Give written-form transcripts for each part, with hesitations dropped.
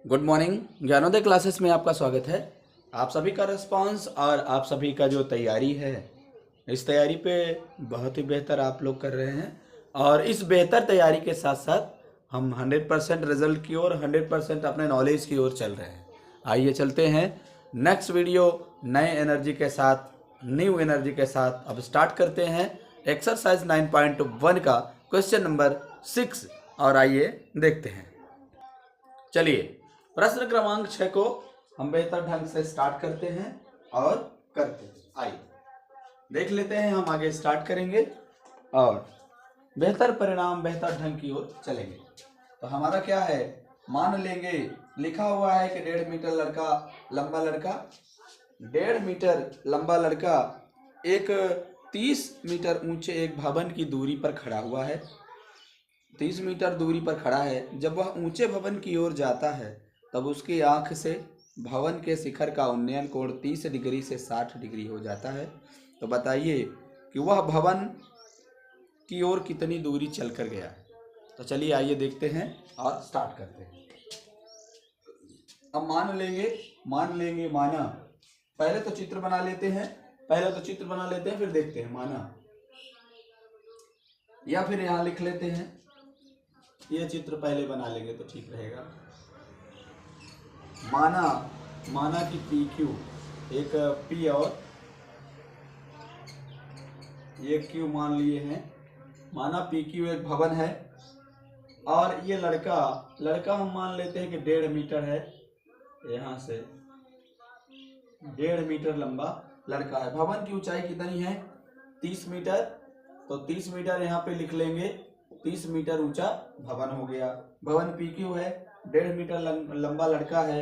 Good morning. Gyanodaya classes में आपका स्वागत है। आप सभी का रिस्पांस और आप सभी का जो तैयारी है, इस तैयारी पे बहुत ही बेहतर आप लोग कर रहे हैं और इस बेहतर तैयारी के साथ साथ हम 100% रिजल्ट की ओर 100% अपने नॉलेज की ओर चल रहे हैं। आइए चलते हैं नेक्स्ट वीडियो नए एनर्जी के साथ, न्यू एनर्जी के साथ। अब स्टार्ट करते हैं एक्सरसाइज 9.1 का क्वेश्चन नंबर 6 और आइए देखते हैं। चलिए प्रश्न क्रमांक 6 को हम बेहतर ढंग से स्टार्ट करते हैं और करते हैं। आइए देख लेते हैं, हम आगे स्टार्ट करेंगे और बेहतर परिणाम बेहतर ढंग की ओर चलेंगे। तो हमारा क्या है, मान लेंगे लिखा हुआ है कि 1.5 मीटर लड़का लंबा लड़का 1.5 मीटर लंबा लड़का एक 30 मीटर ऊंचे एक भवन की दूरी पर खड़ा हुआ है। 30 मीटर दूरी पर खड़ा है। जब वह ऊंचे भवन की ओर जाता है तब उसकी आंख से भवन के शिखर का उन्नयन कोण 30 डिग्री से 60 डिग्री हो जाता है। तो बताइए कि वह भवन की ओर कितनी दूरी चलकर गया है। तो चलिए आइए देखते हैं और स्टार्ट करते हैं। अब मान लेंगे माना, पहले तो चित्र बना लेते हैं, फिर देखते हैं माना, या फिर यहाँ लिख लेते हैं। ये चित्र पहले बना लेंगे तो ठीक रहेगा। माना कि पी क्यू एक पी और ये क्यू मान लिए हैं। माना पी क्यू एक भवन है और ये लड़का हम मान लेते हैं कि 1.5 मीटर है। यहाँ से 1.5 मीटर लंबा लड़का है। भवन की ऊंचाई कितनी है? 30 मीटर। तो 30 मीटर यहाँ पे लिख लेंगे। 30 मीटर ऊंचा भवन हो गया। भवन पी क्यू है, 1.5 मीटर लंबा लड़का है।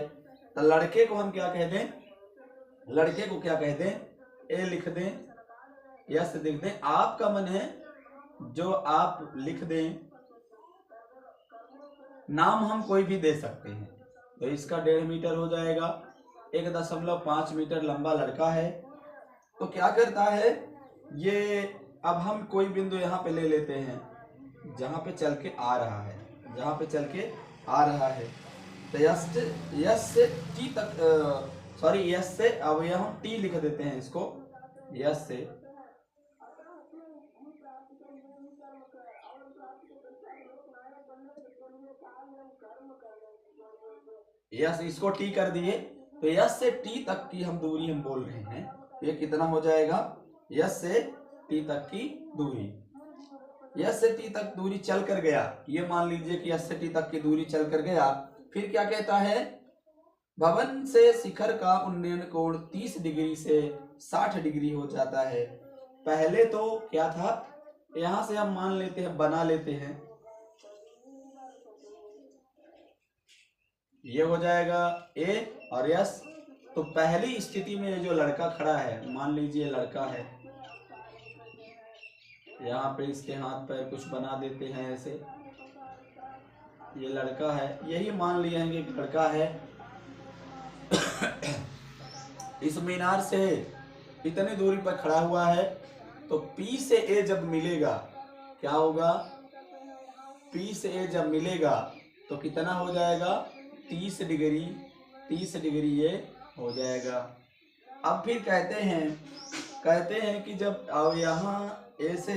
तो लड़के को हम क्या कह दें? ए लिख दें, यस लिख दें। आपका मन है जो आप लिख दें, नाम हम कोई भी दे सकते हैं। तो इसका 1.5 मीटर हो जाएगा। 1.5 मीटर लंबा लड़का है। तो क्या करता है ये, अब हम कोई बिंदु यहाँ पे ले लेते हैं जहां पे चल के आ रहा है। तो यस से टी तक, यस से, अब यह हम टी लिख देते हैं इसको। यस से यस, इसको टी कर दिए। तो यस से टी तक की हम दूरी हम बोल रहे हैं। ये कितना हो जाएगा? यस से टी तक की दूरी, यस से टी तक दूरी चल कर गया। ये मान लीजिए कि यस से टी तक की दूरी चल कर गया। फिर क्या कहता है? भवन से शिखर का उन्नयन कोण 30 डिग्री से 60 डिग्री हो जाता है। पहले तो क्या था, यहां से हम मान लेते हैं, बना लेते हैं। ये हो जाएगा ए और यस। तो पहली स्थिति में जो लड़का खड़ा है, मान लीजिए लड़का है, यहाँ पे इसके हाथ पैर कुछ बना देते हैं ऐसे। ये लड़का है, यही मान लिए हैं कि लड़का है। इस मीनार से इतनी दूरी पर खड़ा हुआ है। तो P से A जब मिलेगा, क्या होगा? P से A जब मिलेगा तो कितना हो जाएगा? 30 डिग्री ये हो जाएगा। अब फिर कहते हैं कि जब अब यहाँ A से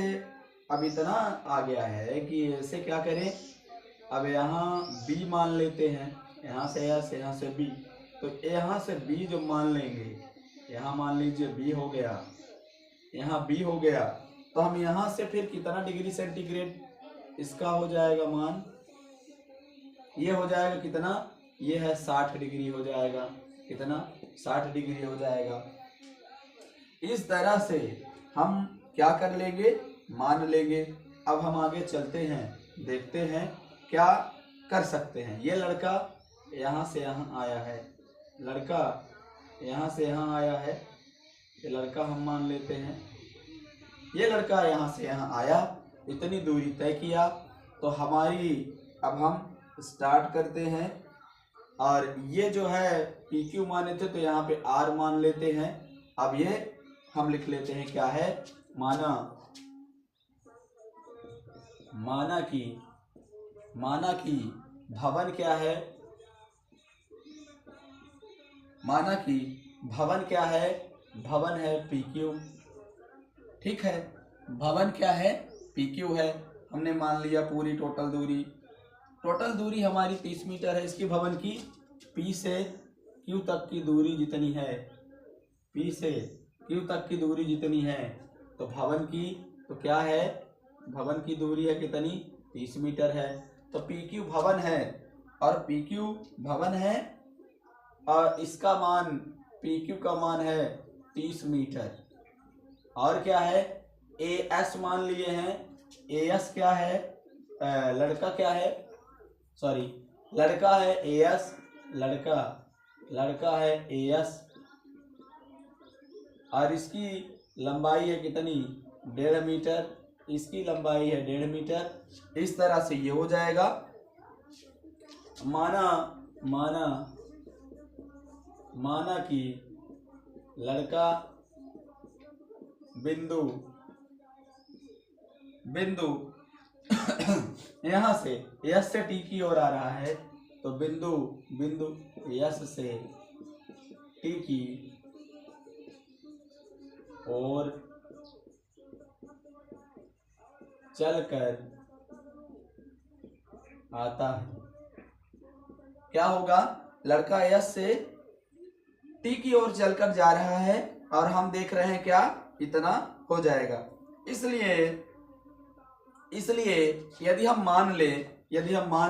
अब इतना आ गया है कि A से क्या करें, अब यहाँ B मान लेते हैं। यहाँ से A से, यहाँ से B, तो यहाँ से B जो मान लेंगे, यहाँ मान लीजिए B हो गया, यहाँ B हो गया। तो हम यहाँ से फिर कितना डिग्री सेंटीग्रेड इसका हो जाएगा मान, ये हो जाएगा कितना? ये है 60 डिग्री हो जाएगा। कितना? 60 डिग्री हो जाएगा। इस तरह से हम क्या कर लेंगे, मान लेंगे। अब हम आगे चलते हैं, देखते हैं क्या कर सकते हैं। ये लड़का यहाँ से यहाँ आया है, लड़का यहाँ से यहाँ आया है। ये लड़का हम मान लेते हैं, ये लड़का यहाँ से यहाँ आया, इतनी दूरी तय किया। तो हमारी, अब हम स्टार्ट करते हैं और ये जो है PQ माने थे तो यहाँ पे R मान लेते हैं। अब ये हम लिख लेते हैं क्या है, माना कि भवन क्या है, माना कि भवन क्या है, भवन है PQ, ठीक है। भवन क्या है, PQ है। हमने मान लिया पूरी टोटल दूरी हमारी 30 मीटर है। इसकी भवन की P से Q तक की दूरी जितनी है, P से Q तक की दूरी जितनी है, तो भवन की तो क्या है, भवन की दूरी है कितनी, 30 मीटर है। तो PQ भवन है और PQ भवन है और इसका मान, PQ का मान है 30 मीटर। और क्या है, AS मान लिए हैं। AS क्या है, लड़का क्या है, सॉरी लड़का है AS, लड़का है AS और इसकी लंबाई है कितनी, 1.5 मीटर, इसकी लंबाई है 1.5 मीटर। इस तरह से ये हो जाएगा। माना कि लड़का बिंदु यहाँ से S से T की ओर आ रहा है, तो बिंदु S से T की ओर चलकर आता है। क्या होगा, लड़का S से T की ओर चलकर जा रहा है और हम देख रहे हैं क्या, इतना हो जाएगा। इसलिए यदि हम मान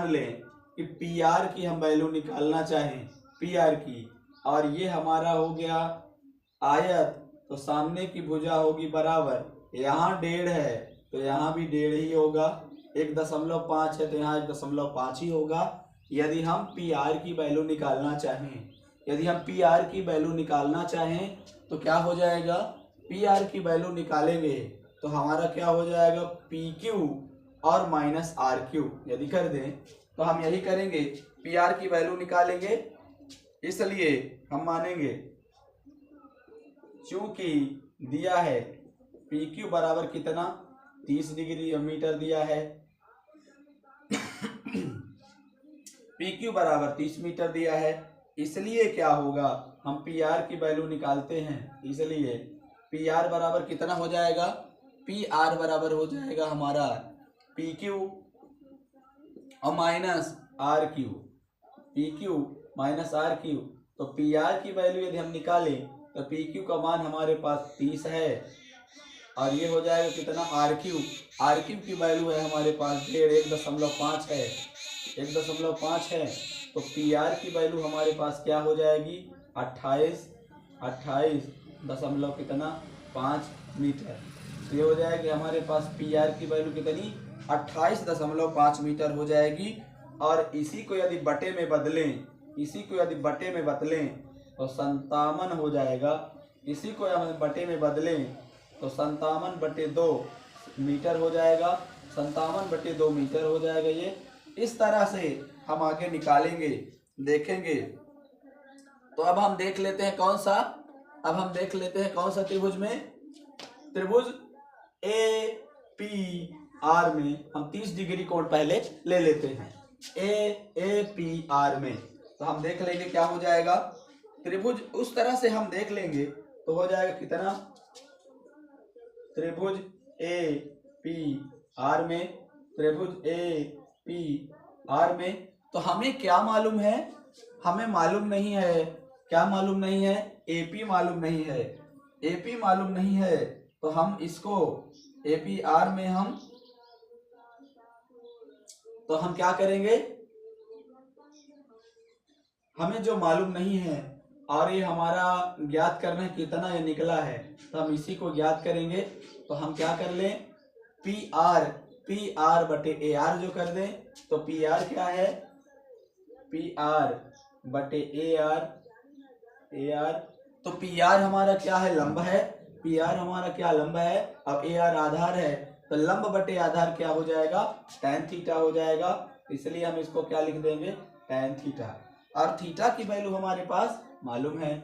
लें कि PR की हम वैल्यू निकालना चाहें, PR की, और ये हमारा हो गया आयत, तो सामने की भुजा होगी बराबर, यहाँ 1.5 है तो यहाँ भी 1.5 ही होगा, 1.5 है तो यहाँ 1.5 ही होगा। यदि हम PR की वैल्यू निकालना चाहें तो क्या हो जाएगा, PR की वैल्यू निकालेंगे तो हमारा क्या हो जाएगा, PQ और माइनस RQ यदि कर दें तो हम यही करेंगे, PR की वैल्यू निकालेंगे। इसलिए हम मानेंगे चूंकि दिया है PQ बराबर कितना, 30 डिग्री मीटर दिया है, PQ बराबर 30 मीटर दिया है। इसलिए क्या होगा, हम PR की वैल्यू निकालते हैं, इसलिए PR बराबर कितना हो जाएगा, PR बराबर हो जाएगा हमारा PQ और minus RQ, PQ minus RQ। तो PR की वैल्यू यदि हम निकालें तो PQ का मान हमारे पास 30 है और ये हो जाएगा कितना, RQ की वैल्यू है हमारे पास 1.5 है, 1.5 है। तो PR की वैल्यू हमारे पास क्या हो जाएगी, 28.5 मीटर। तो ये हो जाएगी हमारे पास PR की वैल्यू कितनी, 28.5 मीटर हो जाएगी। और इसी को यदि बटे में बदलें तो 57 हो जाएगा। इसी को हम बटे में बदलें तो 57/2 मीटर हो जाएगा, 57/2 मीटर हो जाएगा। ये इस तरह से हम आगे निकालेंगे, देखेंगे। तो अब हम देख लेते हैं कौन सा त्रिभुज में, त्रिभुज APR में हम 30 डिग्री कोण पहले ले लेते हैं। APR में तो हम देख लेंगे क्या हो जाएगा, त्रिभुज उस तरह से हम देख लेंगे तो हो जाएगा कितना, त्रिभुज APR में तो हमें क्या मालूम है, हमें मालूम नहीं है, क्या मालूम नहीं है, AP मालूम नहीं है। AP मालूम नहीं है तो हम इसको APR में हम क्या करेंगे, हमें जो मालूम नहीं है और ये हमारा ज्ञात करना है कितना ये निकला है, तो हम इसी को ज्ञात करेंगे। तो हम क्या कर लें, PR बटे AR जो कर दें, तो PR क्या है, PR बटे AR, तो PR हमारा क्या है, लंब है, PR हमारा क्या लंब है, अब AR आधार है, तो लंब बटे आधार क्या हो जाएगा, tan थीटा हो जाएगा। इसलिए हम इसको क्या लिख देंगे, tan थीटा। और थीटा की वैल्यू हमारे पास मालूम है,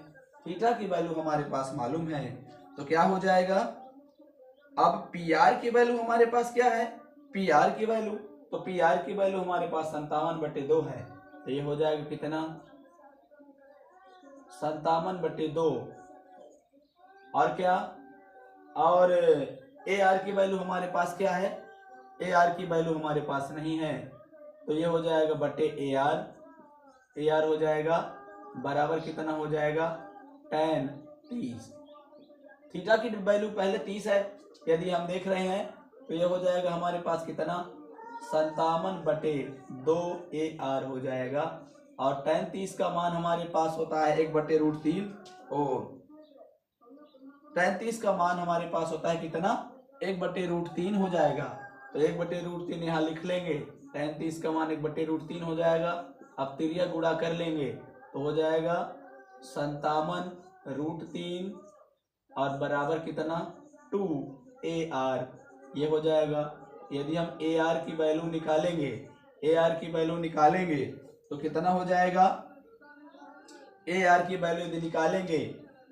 तो क्या हो जाएगा, अब PR की वैल्यू हमारे पास क्या है, PR की वैल्यू हमारे पास 57/2 है। तो ये हो जाएगा कितना, 57/2। और क्या, और ए आर की वैल्यू हमारे पास क्या है, ए आर की वैल्यू हमारे पास नहीं है, तो ये हो जाएगा बटे ए आर हो जाएगा बराबर कितना हो जाएगा tan 30। थीटा की वैल्यू पहले 30 है, यदि हम देख रहे हैं तो ये हो जाएगा हमारे पास कितना 57/2 ए आर हो जाएगा। और tan 30 का मान हमारे पास होता है 1/√3, और tan 30 का मान हमारे पास होता है कितना 1/√3 हो जाएगा। तो 1/√3 यहाँ लिख लेंगे, tan 30 का मान 1/√3 हो जाएगा। अब तिर्यक गुणा कर लेंगे तो हो जाएगा 57√3 और बराबर कितना 2 AR, ये हो जाएगा। यदि हम AR की वैल्यू निकालेंगे, AR की वैल्यू निकालेंगे तो कितना हो जाएगा, AR की वैल्यू यदि निकालेंगे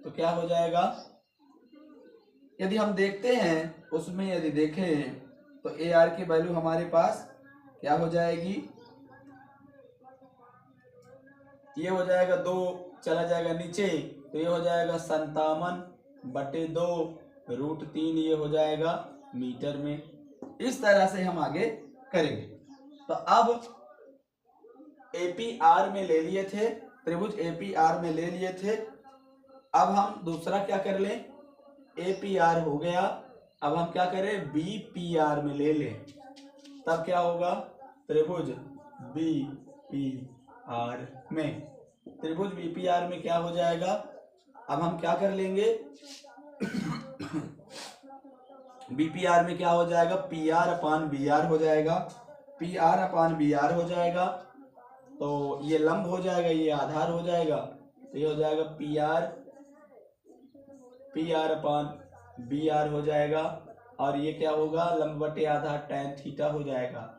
तो क्या हो जाएगा, यदि हम देखते हैं उसमें यदि देखें तो AR की वैल्यू हमारे पास क्या हो जाएगी, ये हो जाएगा 2 चला जाएगा नीचे, तो ये हो जाएगा 57/2√3, ये हो जाएगा मीटर में। इस तरह से हम आगे करेंगे। तो अब APR में ले लिए थे, त्रिभुज APR में ले लिए थे। अब हम दूसरा क्या कर लें, APR हो गया, अब हम क्या करें BPR में ले लें, तब क्या होगा, त्रिभुज BPR में, त्रिभुज BPR में क्या हो जाएगा, अब हम क्या कर लेंगे BPR में क्या हो जाएगा, PR/BR हो जाएगा, PR/BR हो जाएगा। तो ये लंब हो जाएगा, ये आधार हो जाएगा, तो ये हो जाएगा PR/BR हो जाएगा। और ये क्या होगा, लंब बटे आधार tan थीटा हो जाएगा।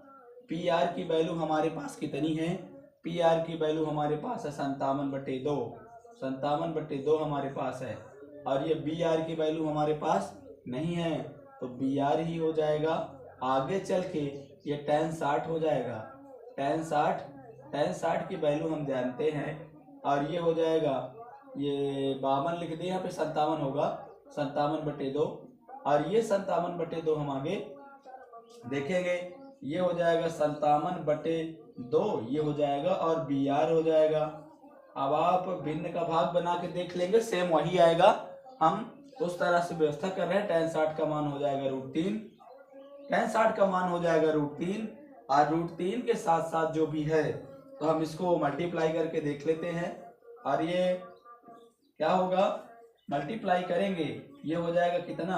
PR की वैल्यू हमारे पास कितनी है, PR की वैल्यू हमारे पास है 57/2 हमारे पास है। और ये BR की वैल्यू हमारे पास नहीं है, तो BR ही हो जाएगा। आगे चल के ये tan 60 हो जाएगा, tan 60 की वैल्यू हम जानते हैं, और ये हो जाएगा, ये 52 लिख दिए, यहाँ पे 57 होगा, 57/2। और ये 57/2 हम आगे देखेंगे, ये हो जाएगा 57/2, ये हो जाएगा, और BR हो जाएगा। अब आप भिन्न का भाग बना के देख लेंगे, सेम वही आएगा। हम उस तरह से व्यवस्था कर रहे हैं। tan 60 का मान हो जाएगा √3, tan 60 का मान हो जाएगा √3, और √3 के साथ साथ जो भी है तो हम इसको मल्टीप्लाई करके देख लेते हैं। और ये क्या होगा, मल्टीप्लाई करेंगे, ये हो जाएगा कितना,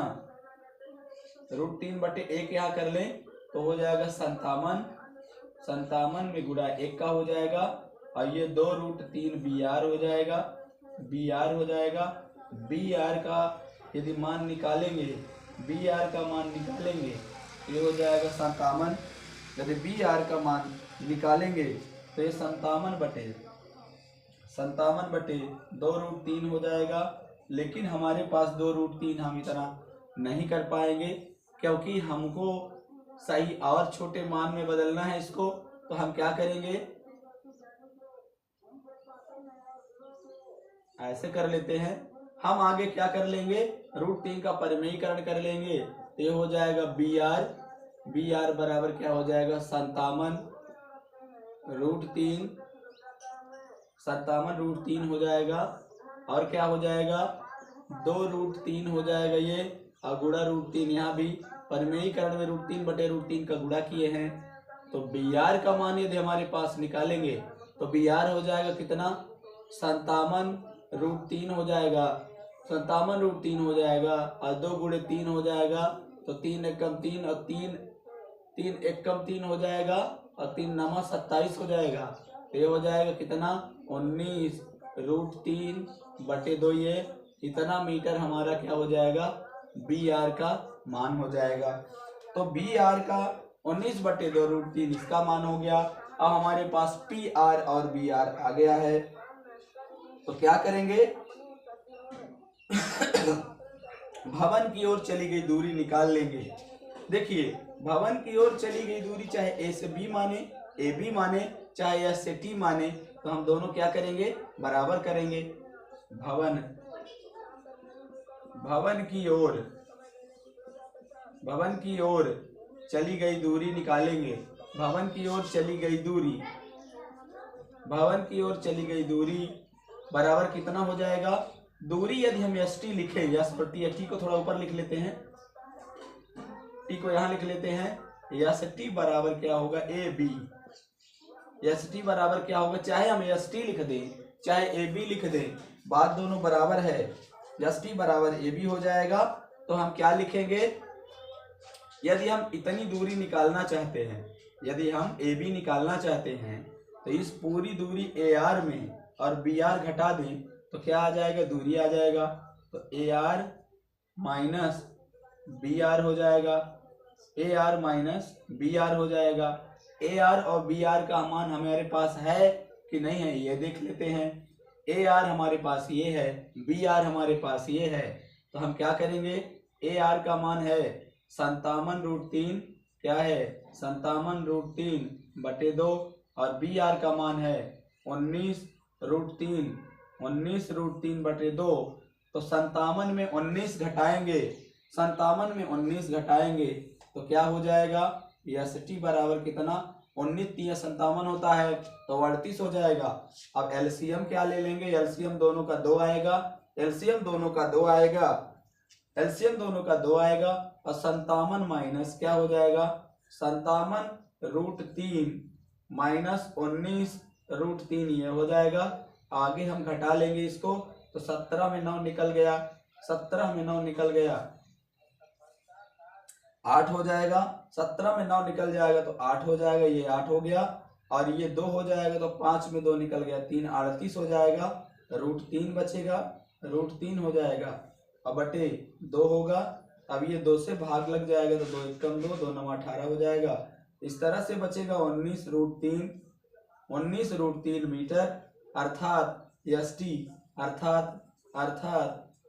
√3/1 यहाँ कर लें तो हो जाएगा 57 में गुणा 1 का हो जाएगा, और ये 2√3 BR हो जाएगा, BR हो जाएगा। BR का यदि मान निकालेंगे, BR का मान निकालेंगे तो ये हो जाएगा 57, यदि BR का मान निकालेंगे तो ये 57/2√3 हो जाएगा। लेकिन हमारे पास 2√3 हम इतना नहीं कर पाएंगे, क्योंकि हमको सही और छोटे मान में बदलना है इसको। तो हम क्या करेंगे, ऐसे कर लेते हैं। हम आगे क्या कर लेंगे, √3 का परिमेयीकरण कर लेंगे, तो ये हो जाएगा BR बराबर क्या हो जाएगा 57√3 हो जाएगा। और क्या हो जाएगा, 2√3 हो जाएगा ये, और गुणा √3, यहाँ भी परिमेयीकरण में √3/√3 का गुणा किए हैं। तो BR का मान यदि हमारे पास निकालेंगे तो BR हो जाएगा कितना, 57√3 हो जाएगा, 57√3 हो जाएगा, और 2 × 3 हो जाएगा, तो 3 एकम 3, और 3 एकम 3 हो जाएगा, और 3 9 27 हो जाएगा। तो ये हो जाएगा कितना, 19√3/2, ये इतना मीटर हमारा क्या हो जाएगा, BR का मान हो जाएगा। तो BR का 19/2√3 इसका मान हो गया। अब हमारे पास PR और BR आ गया है, तो क्या करेंगे भवन की ओर चली गई दूरी निकाल लेंगे। देखिए, भवन की ओर चली गई दूरी चाहे A से B माने, AB माने, चाहे S से T माने, तो हम दोनों क्या करेंगे, बराबर करेंगे। भवन भवन की ओर भवन की ओर चली गई दूरी निकालेंगे। भवन की ओर चली गई दूरी, भवन की ओर चली गई दूरी बराबर कितना हो जाएगा? दूरी यदि हम एस टी लिखे, यस पर टी को थोड़ा ऊपर लिख लेते हैं, टी को यहां लिख लेते हैं। एस टी बराबर क्या होगा? A B. एस टी बराबर क्या होगा? चाहे हम एस टी लिख दें चाहे ए बी लिख दें, बात दोनों बराबर है। एस टी बराबर ए बी हो जाएगा। तो हम क्या लिखेंगे? यदि हम इतनी दूरी निकालना चाहते हैं, यदि हम ए बी निकालना चाहते हैं, तो इस पूरी दूरी ए आर में और बी आर घटा दें तो क्या आ जाएगा? दूरी आ जाएगा। तो A R minus B R हो जाएगा, A R minus B R हो जाएगा। ए आर और बी आर का मान हमारे पास है कि नहीं है, ये देख लेते हैं। ए आर हमारे पास ये है, बी आर हमारे पास ये है। तो हम क्या करेंगे? ए आर का मान है 57√3, क्या है? 57√3 बटे 2, और बी आर का मान है 19√3, 19√3 बटे 2। तो 57 में 19 घटाएंगे, 57 में 19 घटाएंगे तो क्या हो जाएगा? एस टी बराबर कितना? 19 57 होता है तो 38 हो जाएगा। अब एलसीएम क्या ले लेंगे? एलसीएम दोनों का 2 आएगा, एलसीएम दोनों का 2 आएगा, एलसीएम दोनों का 2 आएगा। और 57 माइनस क्या हो जाएगा? 57√3 माइनस 19√3 ये हो जाएगा। आगे हम घटा लेंगे इसको, तो 17 में 9 निकल गया, 17 में 9 निकल गया, 8 हो जाएगा। 17 में 9 निकल जाएगा तो 8 हो जाएगा, ये 8 हो गया, और ये 2 हो जाएगा तो 5 में 2 निकल गया, 3 38 हो जाएगा। √3 बचेगा, √3 हो जाएगा, अब बटे 2 होगा। अब ये 2 से भाग लग जाएगा तो 2 एकम 2, 2 9 18 हो जाएगा। इस तरह से बचेगा 19√3 मीटर, अर्थात एस टी अर्थात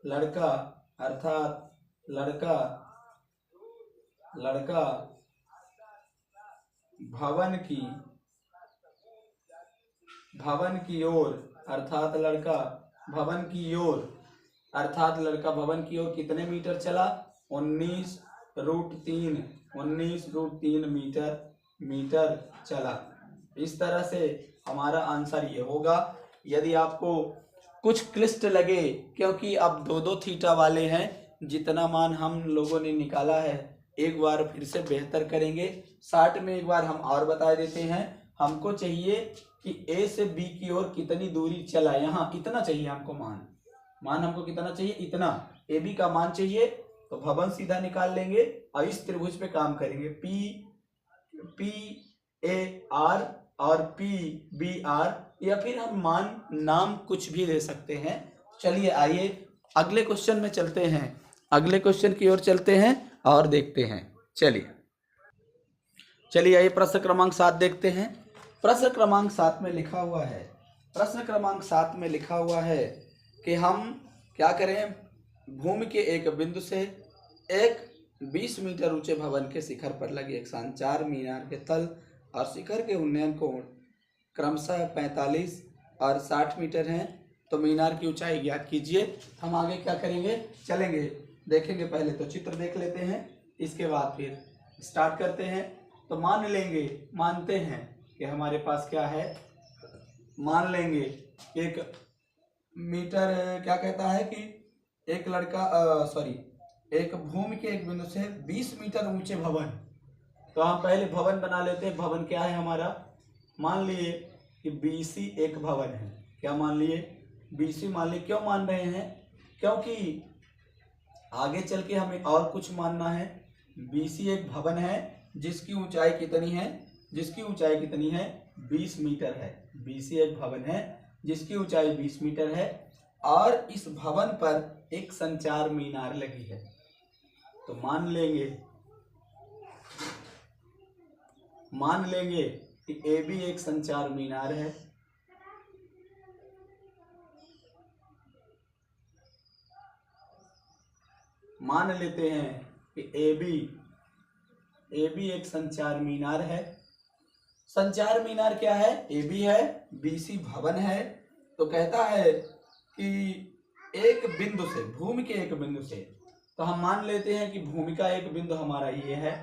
लड़का भवन की ओर अर्थात लड़का भवन की ओर कितने मीटर चला? 19√3 मीटर चला। इस तरह से हमारा आंसर ये होगा। यदि आपको कुछ क्लिष्ट लगे, क्योंकि अब 2 थीटा वाले हैं, जितना मान हम लोगों ने निकाला है एक बार फिर से बेहतर करेंगे। 60 में एक बार हम और बता देते हैं। हमको चाहिए कि ए से बी की ओर कितनी दूरी चला, यहाँ इतना चाहिए हमको मान हमको कितना चाहिए? इतना। ए बी का मान चाहिए तो भवन सीधा निकाल लेंगे और इस त्रिभुज पे काम करेंगे। पी ए आर और पी बी आर, या फिर हम नाम कुछ भी दे सकते हैं। चलिए आइए अगले क्वेश्चन में चलते हैं, अगले क्वेश्चन की ओर चलते हैं और देखते हैं। चलिए आइए प्रश्न क्रमांक 7 देखते हैं। प्रश्न क्रमांक 7 में लिखा हुआ है कि हम क्या करें? भूमि के एक बिंदु से एक 20 मीटर ऊंचे भवन के शिखर पर लगे एक शान 4 मीनार के तल और शिखर के उन्नयन कोण क्रमशः 45 और 60 मीटर हैं। तो मीनार की ऊंचाई ज्ञात कीजिए। हम आगे क्या करेंगे? चलेंगे, देखेंगे। पहले तो चित्र देख लेते हैं, इसके बाद फिर स्टार्ट करते हैं। तो मानते हैं कि हमारे पास क्या है? मान लेंगे एक मीटर क्या कहता है कि एक एक भूमि के एक बिंदु से 20 मीटर ऊंचे भवन। तो हम पहले भवन बना लेते हैं। भवन क्या है हमारा? मान लिए कि बीसी एक भवन है। क्या मान लिए? बीसी मान लिए। क्यों मान रहे हैं? क्योंकि आगे चल के हमें और कुछ मानना है। बीसी एक भवन है जिसकी ऊंचाई कितनी है? 20 मीटर है। बीसी एक भवन है जिसकी ऊंचाई 20 मीटर है और इस भवन पर एक संचार मीनार लगी है। तो मान लेंगे कि ए बी एक संचार मीनार है। मान लेते हैं कि ए बी एक संचार मीनार है। संचार मीनार क्या है? ए बी है, बीसी भवन है। तो कहता है कि एक बिंदु से, भूमि के एक बिंदु से, तो हम मान लेते हैं कि भूमि का एक बिंदु हमारा ये है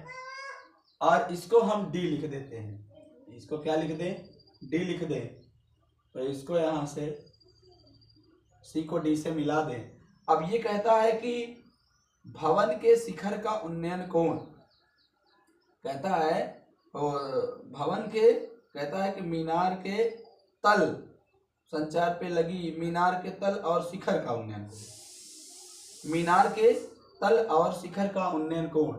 और इसको हम डी लिख देते हैं। इसको क्या लिख दें? डी लिख दें। तो इसको यहां से सी को डी से मिला दें। अब ये कहता है कि भवन के शिखर का उन्नयन कोण, कहता है भवन के, कहता है कि मीनार के तल, संचार पे लगी मीनार के तल और शिखर का उन्नयन कोण, मीनार के तल और शिखर का उन्नयन कोण।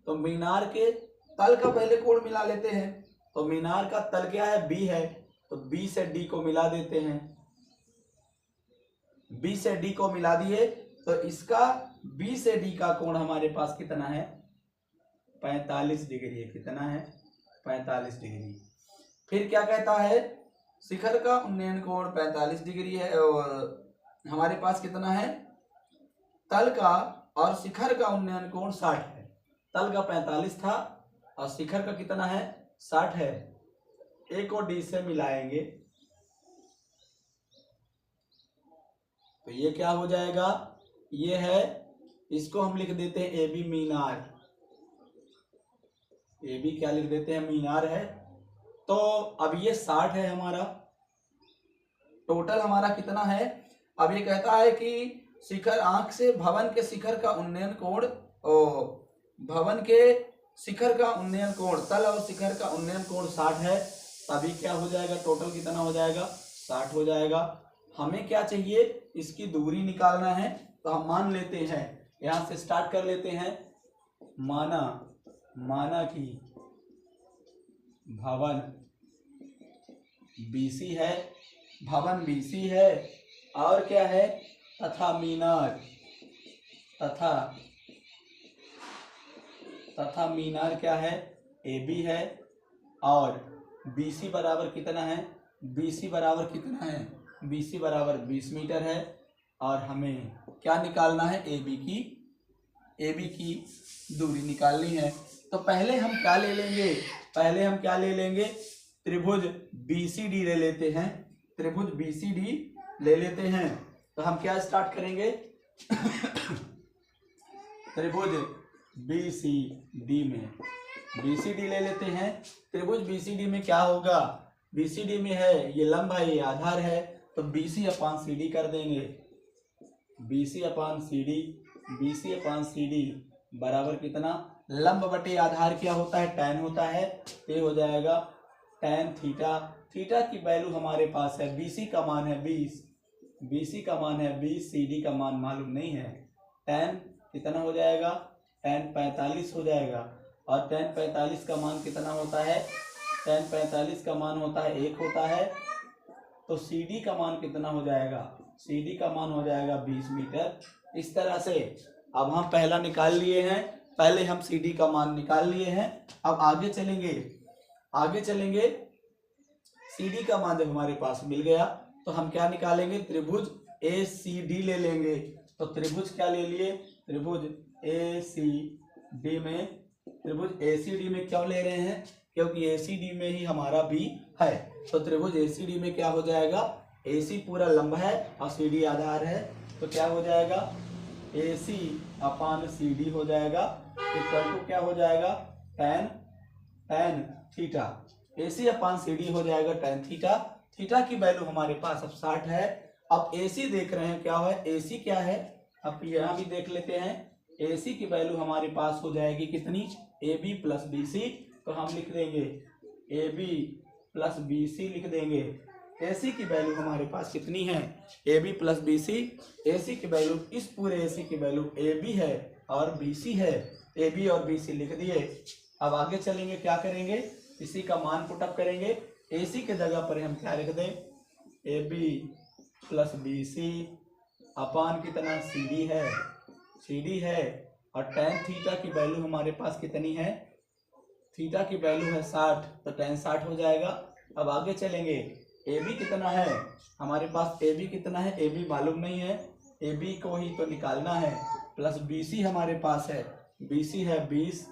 तो मीनार के तल का पहले कोण मिला लेते हैं। तो मीनार का तल क्या है? बी है, तो बी से डी को मिला देते हैं। बी से डी को मिला दिए तो इसका बी से डी का कोण हमारे पास कितना है? 45 डिग्री है। कितना है? 45 डिग्री। फिर क्या कहता है? शिखर का उन्नयन कोण 45 डिग्री है और हमारे पास कितना है? तल का और शिखर का उन्नयन कोण 60 है। तल का 45 था और शिखर का कितना है? 60 है। ए को डी से मिलाएंगे तो ये क्या हो जाएगा? ये है, इसको हम लिख देते हैं A B Minar. A B क्या लिख देते हैं? मीनार है। तो अब ये 60 है हमारा, टोटल हमारा कितना है? अब ये कहता है कि शिखर आंख से भवन के शिखर का उन्नयन कोण, भवन के शिखर का उन्नयन कोण, तल और शिखर का उन्नयन कोण 60 है। अभी क्या हो जाएगा? टोटल कितना हो जाएगा? 60 हो जाएगा। हमें क्या चाहिए? इसकी दूरी निकालना है। तो हम मान लेते हैं, यहां से स्टार्ट कर लेते हैं। माना कि भवन BC है, भवन BC है और क्या है? तथा मीनार, तथा मीनार क्या है? AB है और BC बराबर कितना है? BC बराबर कितना है? BC बराबर 20 मीटर है और हमें क्या निकालना है? AB की दूरी निकालनी है। तो पहले हम क्या ले लेंगे? पहले हम क्या ले लेंगे? त्रिभुज BCD ले लेते हैं। त्रिभुज BCD ले लेते हैं। तो हम क्या स्टार्ट करेंगे? त्रिभुज BCD में BCD ले लेते हैं। त्रिभुज BCD में क्या होगा? BCD में है ये लंब है, ये आधार है, तो BC अपान CD कर देंगे। BC अपान CD बराबर कितना? लंब बटे आधार क्या होता है? tan होता है। ये हो जाएगा tan थीटा। थीटा की वैल्यू हमारे पास है, BC का मान है 20, BC का मान है 20, CD का मान मालूम नहीं है। tan कितना हो जाएगा? tan 45 हो जाएगा और tan 45 का मान कितना होता है? tan 45 का मान होता है 1 होता है। तो CD का मान कितना हो जाएगा? CD का मान हो जाएगा 20 मीटर। इस तरह से अब हम पहला निकाल लिए हैं, पहले हम CD का मान निकाल लिए हैं। अब आगे चलेंगे CD का मान जब हमारे पास मिल गया तो हम क्या निकालेंगे? त्रिभुज ACD ले लेंगे। तो त्रिभुज क्या ले लिए? त्रिभुज ACD में क्यों ले रहे हैं? क्योंकि ACD में ही हमारा B है। तो त्रिभुज ACD में क्या हो जाएगा? AC पूरा लंब है और CD आधार है, तो क्या हो जाएगा? AC अपान CD हो जाएगा इक्वल टू क्या हो जाएगा? tan theta. AC अपान CD हो जाएगा tan थीटा। थीटा की वैल्यू हमारे पास अब 60 है। अब AC देख रहे हैं क्या है? AC क्या है? अब यहाँ भी देख लेते हैं। AC की वैल्यू हमारे पास हो जाएगी कितनी? AB plus BC। तो हम लिख देंगे AB प्लस BC लिख देंगे। AC की वैल्यू हमारे पास कितनी है? AB plus BC। AC की वैल्यू, इस पूरे AC की वैल्यू AB है और BC है। AB और BC लिख दिए। अब आगे चलेंगे, क्या करेंगे? इसी का मान पुटअप करेंगे। AC के जगह पर हम क्या लिख दें? AB प्लस BC अपान कितना? CD है और tan थीटा की वैल्यू हमारे पास कितनी है? थीटा की वैल्यू है 60, तो tan 60 हो जाएगा। अब आगे चलेंगे, AB कितना है हमारे पास? AB कितना है? AB मालूम नहीं है, AB को ही तो निकालना है। प्लस BC हमारे पास है, BC है 20,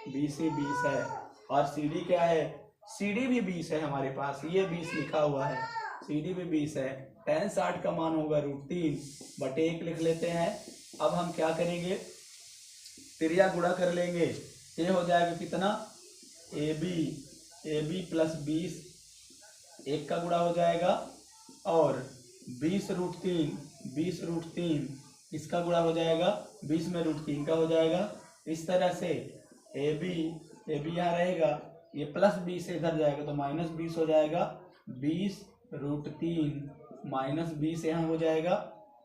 BC 20 है और CD क्या है? CD भी 20 है हमारे पास, ये 20 लिखा हुआ है, CD भी 20 है। tan 60 का मान होगा √3/1 लिख लेते हैं। अब हम क्या करेंगे, त्रिज्या गुणा कर लेंगे। ये हो जाएगा कितना, ए बी प्लस 20, 1 का गुणा हो जाएगा, और 20√3 इसका गुणा हो जाएगा, 20 में √3 का हो जाएगा। इस तरह से ए बी यहाँ रहेगा, ये प्लस 20 से इधर जाएगा तो -20 हो जाएगा, 20√3 -20 यहाँ हो जाएगा।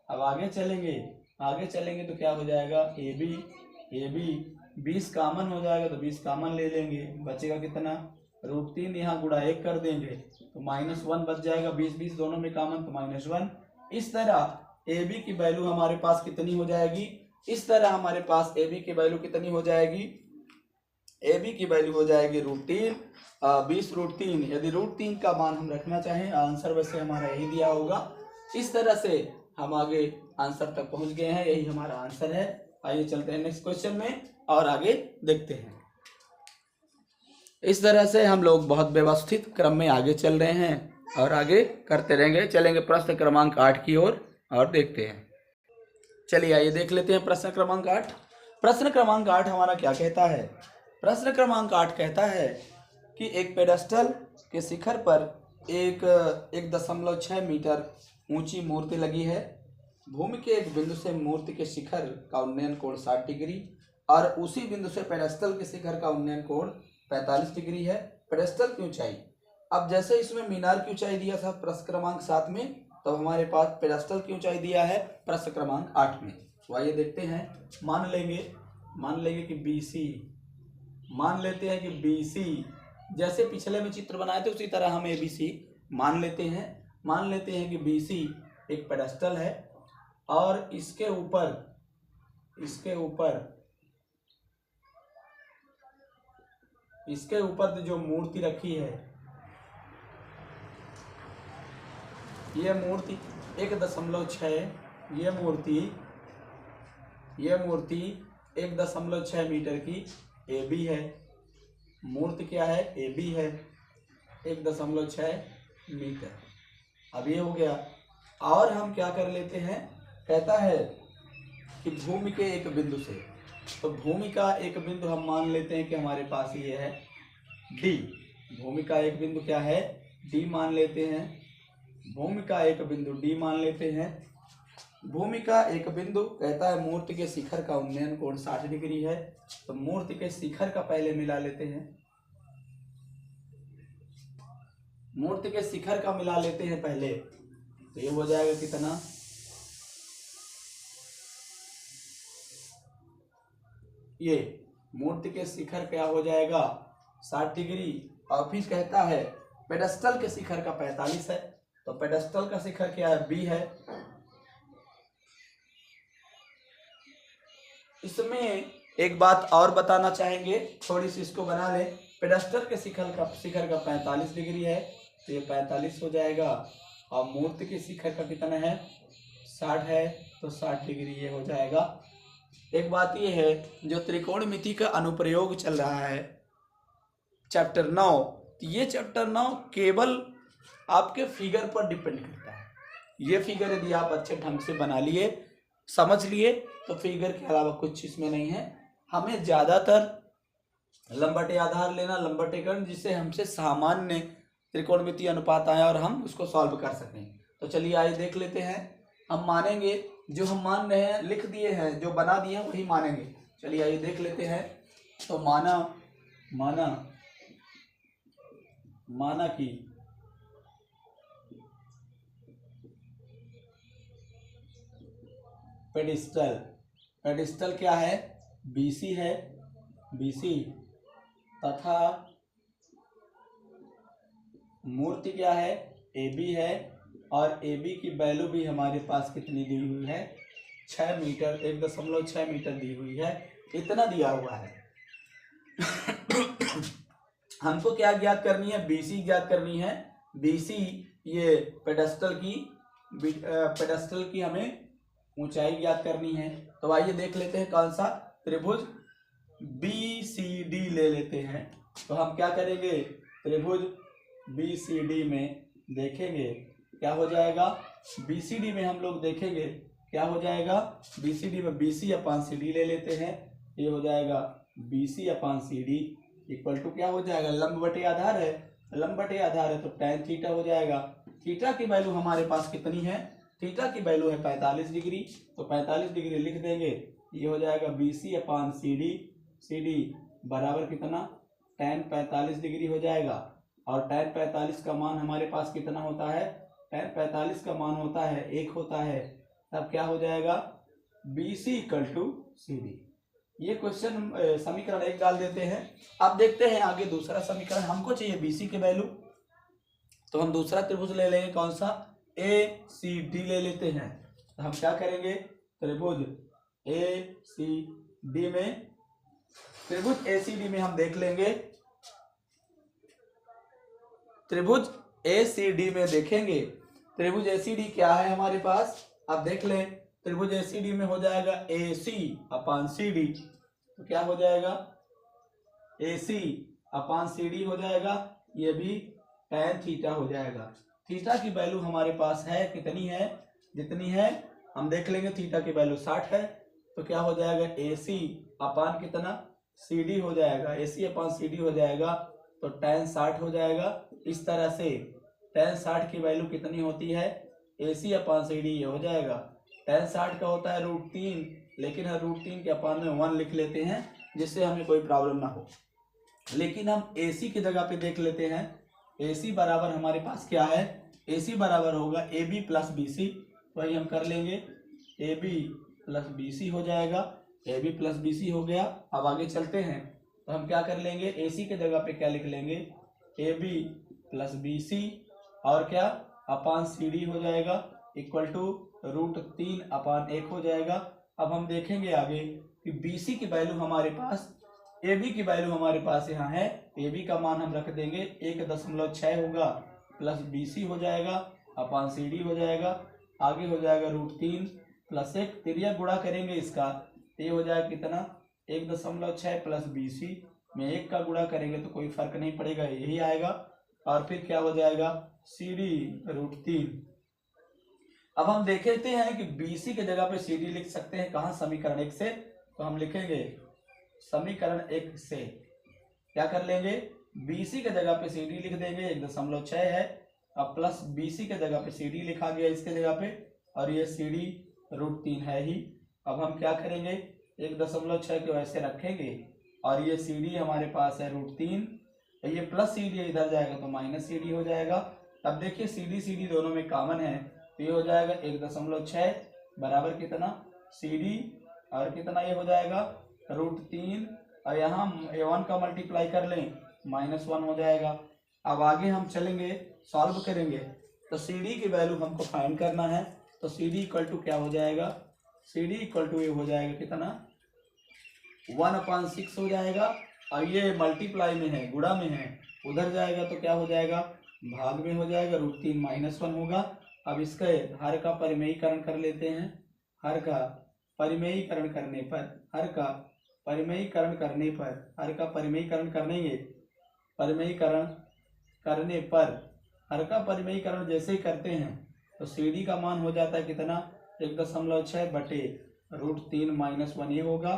अब आगे चलेंगे तो क्या हो जाएगा, ए बी 20 कामन हो जाएगा तो 20 कामन ले लेंगे, बचेगा कितना, √3 यहाँ गुणा 1 कर देंगे तो -1 बच जाएगा, 20 दोनों में कामन तो -1। इस तरह ए बी की वैल्यू हमारे पास कितनी हो जाएगी, इस तरह हमारे पास ए बी की वैल्यू कितनी हो जाएगी, ए बी की वैल्यू हो जाएगी √3, 20√3। यदि √3 का मान हम रखना चाहें, आंसर वैसे हमारा यही दिया होगा। इस तरह से हम आगे आंसर तक पहुंच गए हैं, यही हमारा आंसर है। आइए चलते हैं नेक्स्ट क्वेश्चन में और आगे देखते हैं। इस तरह से हम लोग बहुत व्यवस्थित क्रम में आगे चल रहे हैं और आगे करते रहेंगे। चलेंगे प्रश्न क्रमांक 8 की ओर और देखते हैं। चलिए आइए देख लेते हैं प्रश्न क्रमांक 8। प्रश्न क्रमांक 8 हमारा क्या कहता है, प्रश्न क्रमांक 8 कहता है कि एक पेडेस्टल के शिखर पर 1.6 मीटर ऊंची मूर्ति लगी है। भूमि के एक बिंदु से मूर्ति के शिखर का उन्नयन कोण 60 डिग्री और उसी बिंदु से पेडेस्टल के शिखर का उन्नयन कोण 45 डिग्री है। पेडेस्टल की ऊंचाई, अब जैसे इसमें मीनार की ऊंचाई दिया था प्रश्न क्रमांक 7 में, तो हमारे पास पेडेस्टल की ऊंचाई दिया है प्रश्न क्रमांक 8 में। तो आइए देखते हैं। मान लेंगे कि BC, जैसे पिछले में चित्र बनाए थे उसी तरह हम ABC मान लेते हैं कि BC एक पेडेस्टल है और इसके ऊपर जो मूर्ति रखी है, ये मूर्ति 1.6, ये मूर्ति 1.6 मीटर की AB है। मूर्ति क्या है, AB है, 1.6 मीटर। अब ये हो गया। और हम क्या कर लेते हैं, कहता है कि भूमि के एक बिंदु से, तो भूमि का एक बिंदु हम मान लेते हैं कि हमारे पास ये है D। भूमि का एक बिंदु क्या है, D मान लेते हैं। भूमि का एक बिंदु D मान लेते हैं। भूमि का एक बिंदु कहता है मूर्ति के शिखर का उन्नयन कोण 60 डिग्री है, तो मूर्ति के शिखर का पहले मिला लेते हैं। मूर्ति के शिखर का मिला लेते हैं पहले, तो ये हो जाएगा कितना, ये मूर्ति के शिखर क्या हो जाएगा 60 डिग्री। और फिर कहता है पेडेस्टल के शिखर का 45 है, तो पेडेस्टल का शिखर क्या है, B है। इसमें एक बात और बताना चाहेंगे, थोड़ी सी इसको बना ले। पेडेस्टल के शिखर का 45 डिग्री है, तो ये 45 हो जाएगा। और मूर्ति के शिखर का कितना है, 60 है, तो 60 डिग्री ये हो जाएगा। एक बात ये है, जो त्रिकोणमिति का अनुप्रयोग चल रहा है चैप्टर 9, तो ये चैप्टर 9 केवल आपके फिगर पर डिपेंड करता है। ये फिगर यदि आप अच्छे ढंग से बना लिए, समझ लिए, तो फिगर के अलावा कुछ इसमें नहीं है। हमें ज़्यादातर लंबटे आधार लेना, लंबटेकरण, जिससे हमसे सामान्य त्रिकोणमिति अनुपात आए और हम उसको सॉल्व कर सकें। तो चलिए आइए देख लेते हैं। हम मानेंगे, जो हम मान रहे हैं लिख दिए हैं, जो बना दिए हैं वही मानेंगे। चलिए आइए देख लेते हैं। तो माना कि पेडिस्टल क्या है, BC है, BC, तथा मूर्ति क्या है, AB है। और AB की वैल्यू भी हमारे पास कितनी दी हुई है, 6 मीटर, 1.6 मीटर दी हुई है। इतना दिया हुआ है। हमको क्या ज्ञात करनी है, BC ज्ञात करनी है। BC ये पेडेस्टल की हमें ऊंचाई ज्ञात करनी है। तो आइए देख लेते हैं कौन सा, त्रिभुज BCD ले लेते हैं। तो हम क्या करेंगे, त्रिभुज BCD में देखेंगे क्या हो जाएगा, BCD में हम लोग देखेंगे क्या हो जाएगा, BCD में BC अपान CD ले लेते हैं, ये हो जाएगा BC upon CD equal to क्या हो जाएगा, लंब बटे आधार है, लंब बटे आधार है तो tan थीटा हो जाएगा। थीटा की वैल्यू हमारे पास कितनी है, थीटा की वैल्यू है 45 डिग्री, तो 45 डिग्री लिख देंगे, ये हो जाएगा BC अपान CD, CD बराबर कितना, tan 45 डिग्री हो जाएगा। और tan 45 का मान हमारे पास कितना होता है, tan 45 का मान होता है 1 होता है, तब क्या हो जाएगा BC इक्वल टू CD। ये क्वेश्चन समीकरण 1 डाल देते हैं। अब देखते हैं आगे दूसरा समीकरण, हमको चाहिए BC के वैल्यू, तो हम दूसरा त्रिभुज ले लेंगे, कौन सा, ACD ले लेते हैं। तो हम क्या करेंगे, त्रिभुज ACD में, त्रिभुज ACD में हम देख लेंगे, त्रिभुज ACD में देखेंगे, त्रिभुज ACD क्या है हमारे पास, अब देख लें, त्रिभुज ACD में हो जाएगा AC अपान CD, तो क्या हो जाएगा AC अपान CD हो जाएगा, ये भी tan थीटा हो जाएगा। थीटा की वैल्यू हमारे पास है कितनी है, जितनी है हम देख लेंगे, थीटा की वैल्यू 60 है, तो क्या हो जाएगा AC अपान कितना CD हो जाएगा, AC अपान CD हो जाएगा, तो tan 60 हो जाएगा। इस तरह से tan 60 की वैल्यू कितनी होती है, AC अपान CD ये हो जाएगा, tan 60 का होता है √3, लेकिन हम √3 के अपान में 1 लिख लेते हैं जिससे हमें कोई प्रॉब्लम ना हो। लेकिन हम AC की जगह पे देख लेते हैं, AC बराबर हमारे पास क्या है, AC बराबर होगा AB प्लस BC, वही हम कर लेंगे, AB प्लस BC हो जाएगा, AB प्लस BC हो गया। अब आगे चलते हैं, तो हम क्या कर लेंगे, AC के जगह पे क्या लिख लेंगे, AB प्लस BC और क्या अपान CD हो जाएगा इक्वल टू √3 अपान 1 हो जाएगा। अब हम देखेंगे आगे कि BC की वैल्यू हमारे पास, AB की वैल्यू हमारे पास यहाँ है, AB का मान हम रख देंगे 1.6 होगा, प्लस BC हो जाएगा अपान CD हो जाएगा, आगे हो जाएगा √3 प्लस 1, तिरिया गुणा करेंगे इसका, ये हो जाएगा कितना 1.6 प्लस BC में 1 का गुणा करेंगे तो कोई फर्क नहीं पड़ेगा, यही आएगा। और फिर क्या हो जाएगा CD √3। अब हम देखते हैं कि BC की जगह पे CD लिख सकते हैं कहाँ, समीकरण 1 से, तो हम लिखेंगे समीकरण 1 से क्या कर लेंगे, BC की जगह पे CD लिख देंगे, 1.6 है, अब प्लस BC की जगह पे CD लिखा गया इसके जगह पे, और ये CD √3 है ही। अब हम क्या करेंगे, 1.6 को ऐसे रखेंगे और ये CD हमारे पास है √3, ये प्लस CD इधर जाएगा तो माइनस CD हो जाएगा। अब देखिए CD दोनों में कॉमन है, तो ये हो जाएगा 1.6 बराबर कितना CD और कितना ये हो जाएगा √3, और यहाँ 1 का मल्टीप्लाई कर लें -1 हो जाएगा। अब आगे हम चलेंगे, सॉल्व करेंगे, तो CD की वैल्यू हमको फाइंड करना है, तो CD इक्वल टू क्या हो जाएगा, CD इक्वल टू ये हो जाएगा कितना 1/6 हो जाएगा, और ये मल्टीप्लाई में है, गुणा में है, उधर जाएगा तो क्या हो जाएगा भाग में हो जाएगा, √3 -1 होगा। अब इसके हर का परिमेयीकरण कर लेते हैं, हर का परिमेयीकरण करने पर, हर का परिमेयीकरण करने पर, हर का परिमेयीकरण करेंगे, परिमेयीकरण करने पर, हर का परिमेयीकरण जैसे ही करते हैं तो CD का मान हो जाता है कितना 1.6 बटे √3 -1 ये होगा,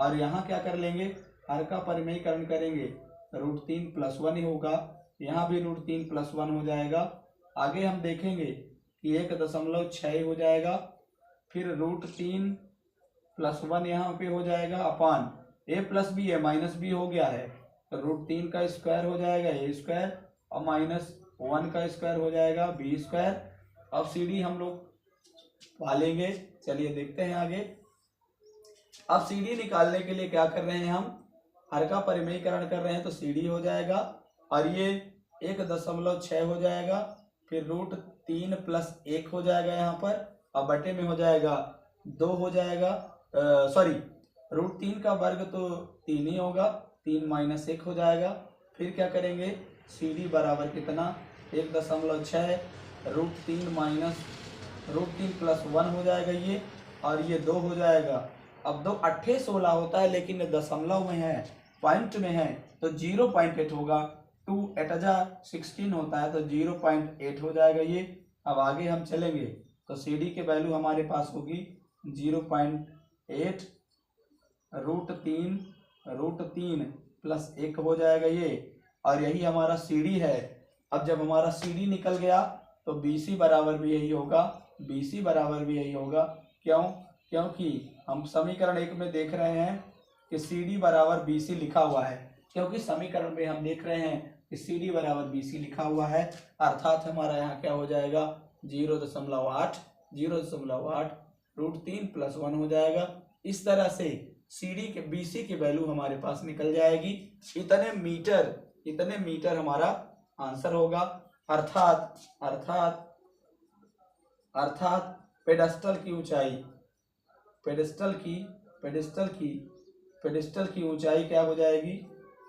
और यहाँ क्या कर लेंगे, हर का परिमेयीकरण करेंगे √3 + 1 ही होगा, यहाँ भी √3 + 1 हो जाएगा। आगे हम देखेंगे कि 1.6 हो जाएगा, फिर √3 + 1 यहाँ पे हो जाएगा अपान a + b है, -b हो गया है, तो √3 का स्क्वायर हो जाएगा a² और -1 का स्क्वायर हो जाएगा b²। अब CD हम लोग पालेंगे, चलिए देखते हैं आगे। अब CD निकालने के लिए क्या कर रहे हैं, हम हर का परिमेयीकरण कर रहे हैं, तो CD हो जाएगा और ये 1.6 हो जाएगा, फिर √3 + 1 हो जाएगा यहाँ पर, और बटे में हो जाएगा 2 हो जाएगा, सॉरी √3 का वर्ग तो 3 ही होगा, 3 - 1 हो जाएगा। फिर क्या करेंगे, CD बराबर कितना 1.6 √3 + 1 हो जाएगा ये, और ये 2 हो जाएगा। अब 2 8 16 होता है, लेकिन दशमलव में है, पॉइंट में है, तो 0.8 होगा, 2 8 16 होता है तो 0.8 हो जाएगा ये। अब आगे हम चलेंगे, तो सी डी की वैल्यू हमारे पास होगी 0.8 √3 प्लस 1 हो जाएगा ये, और यही हमारा सी डी है। अब जब हमारा सी डी निकल गया तो बी सी बराबर भी यही होगा, बी सी बराबर भी यही होगा। क्यों? क्योंकि हम समीकरण 1 में देख रहे हैं कि सी डी बराबर बी सी लिखा हुआ है, क्योंकि समीकरण में हम देख रहे हैं कि सी डी बराबर बी सी लिखा हुआ है, अर्थात हमारा यहाँ क्या हो जाएगा 0.8 √3 प्लस 1 हो जाएगा। इस तरह से सी डी के बी सी की वैल्यू हमारे पास निकल जाएगी। इतने मीटर हमारा आंसर होगा। अर्थात पेडस्टल की ऊंचाई क्या हो जाएगी?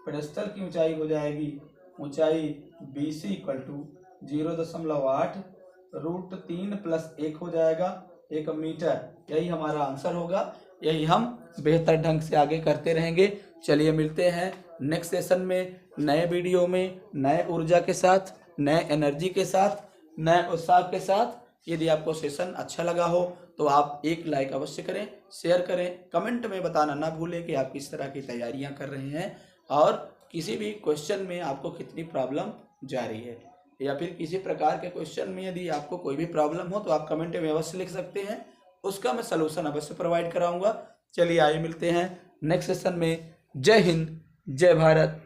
पेडस्टल की ऊंचाई हो जाएगी ऊंचाई B C equal to 0.8 √3 plus 1 हो जाएगा 1 मीटर। यही हमारा आंसर होगा। यही हम बेहतर ढंग से आगे करते रहेंगे। चलिए मिलते हैं नेक्स्ट सेशन में, नए वीडियो में, नए ऊर्जा के साथ, नए एनर्जी के साथ, नए उत्साह के साथ। यदि आपको सेशन अच्छा लगा हो तो आप एक लाइक अवश्य करें, शेयर करें, कमेंट में बताना ना भूलें कि आप किस तरह की तैयारियां कर रहे हैं और किसी भी क्वेश्चन में आपको कितनी प्रॉब्लम जा रही है, या फिर किसी प्रकार के क्वेश्चन में यदि आपको कोई भी प्रॉब्लम हो तो आप कमेंट में अवश्य लिख सकते हैं, उसका मैं सलूशन अवश्य प्रोवाइड कराऊंगा। चलिए आइए मिलते हैं नेक्स्ट सेशन में। जय हिंद, जय भारत।